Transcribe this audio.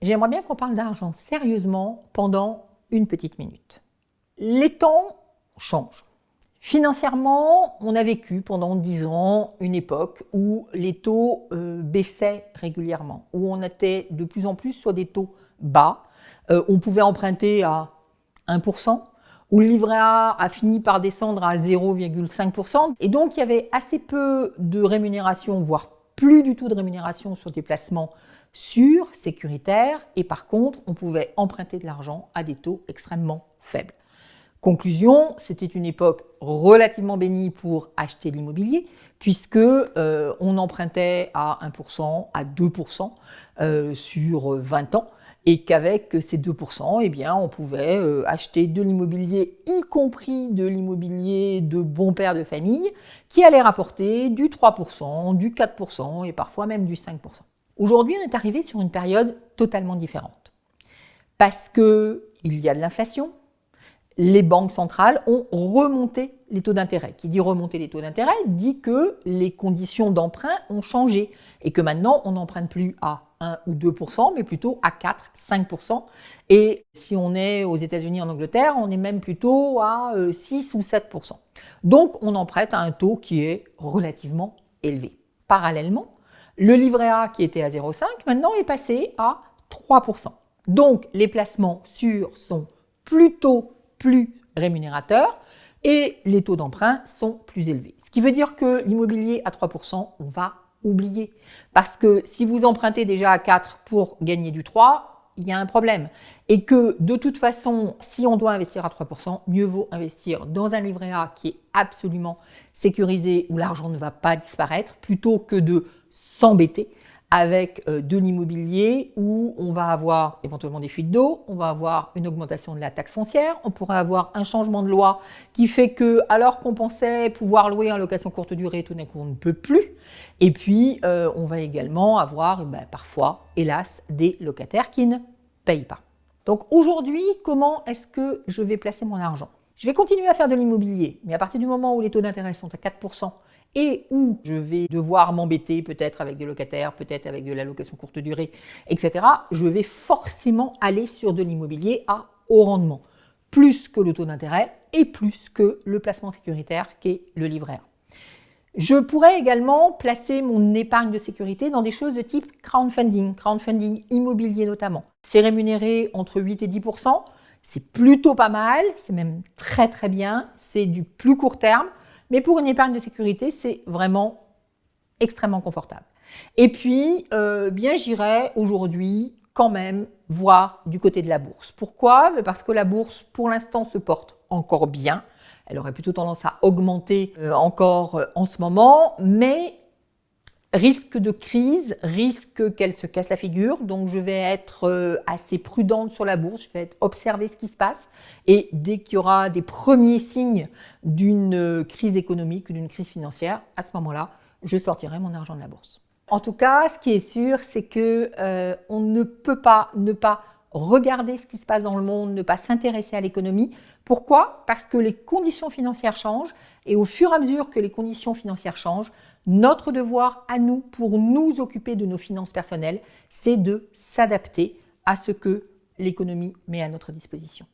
J'aimerais bien qu'on parle d'argent sérieusement pendant une petite minute. Les temps changent. Financièrement, on a vécu pendant 10 ans une époque où les taux baissaient régulièrement, où on était de plus en plus sur des taux bas. On pouvait emprunter à 1%, où le livret A a fini par descendre à 0,5%. Et donc, il y avait assez peu de rémunération, voire plus du tout de rémunération sur des placements sûrs, sécuritaires. Et par contre, on pouvait emprunter de l'argent à des taux extrêmement faibles. Conclusion, c'était une époque relativement bénie pour acheter de l'immobilier, puisque on empruntait à 1%, à 2% sur 20 ans, et qu'avec ces 2%, eh bien, on pouvait acheter de l'immobilier, y compris de l'immobilier de bons pères de famille, qui allait rapporter du 3%, du 4% et parfois même du 5%. Aujourd'hui, on est arrivé sur une période totalement différente, parce qu'il y a de l'inflation. Les banques centrales ont remonté les taux d'intérêt. Qui dit remonter les taux d'intérêt dit que les conditions d'emprunt ont changé et que maintenant on n'emprunte plus à 1 ou 2%, mais plutôt à 4, 5%. Et si on est aux États-Unis, en Angleterre, on est même plutôt à 6 ou 7%. Donc on emprunte à un taux qui est relativement élevé. Parallèlement, le livret A qui était à 0,5 maintenant est passé à 3%. Donc les placements sûrs sont plutôt plus rémunérateurs et les taux d'emprunt sont plus élevés. Ce qui veut dire que l'immobilier à 3%, on va oublier. Parce que si vous empruntez déjà à 4 pour gagner du 3, il y a un problème. Et que de toute façon, si on doit investir à 3%, mieux vaut investir dans un livret A qui est absolument sécurisé, où l'argent ne va pas disparaître, plutôt que de s'embêter avec de l'immobilier où on va avoir éventuellement des fuites d'eau, on va avoir une augmentation de la taxe foncière, on pourrait avoir un changement de loi qui fait que, alors qu'on pensait pouvoir louer en location courte durée, tout d'un coup on ne peut plus. Et puis on va également avoir parfois, hélas, des locataires qui ne payent pas. Donc aujourd'hui, comment est-ce que je vais placer mon argent ? Je vais continuer à faire de l'immobilier, mais à partir du moment où les taux d'intérêt sont à 4%, et où je vais devoir m'embêter peut-être avec des locataires, peut-être avec de la location courte durée, etc., je vais forcément aller sur de l'immobilier à haut rendement, plus que le taux d'intérêt et plus que le placement sécuritaire qu'est le livret A. Je pourrais également placer mon épargne de sécurité dans des choses de type crowdfunding immobilier notamment. C'est rémunéré entre 8 et 10%, c'est plutôt pas mal, c'est même très très bien, c'est du plus court terme. Mais pour une épargne de sécurité, c'est vraiment extrêmement confortable. Et puis, j'irai aujourd'hui quand même voir du côté de la bourse. Pourquoi ? Parce que la bourse, pour l'instant, se porte encore bien. Elle aurait plutôt tendance à augmenter encore en ce moment, mais risque de crise, risque qu'elle se casse la figure. Donc, je vais être assez prudente sur la bourse. Je vais observer ce qui se passe. Et dès qu'il y aura des premiers signes d'une crise économique ou d'une crise financière, à ce moment-là, je sortirai mon argent de la bourse. En tout cas, ce qui est sûr, c'est que on ne peut pas ne pas regarder ce qui se passe dans le monde, ne pas s'intéresser à l'économie. Pourquoi ? Parce que les conditions financières changent et au fur et à mesure que les conditions financières changent, notre devoir à nous, pour nous occuper de nos finances personnelles, c'est de s'adapter à ce que l'économie met à notre disposition.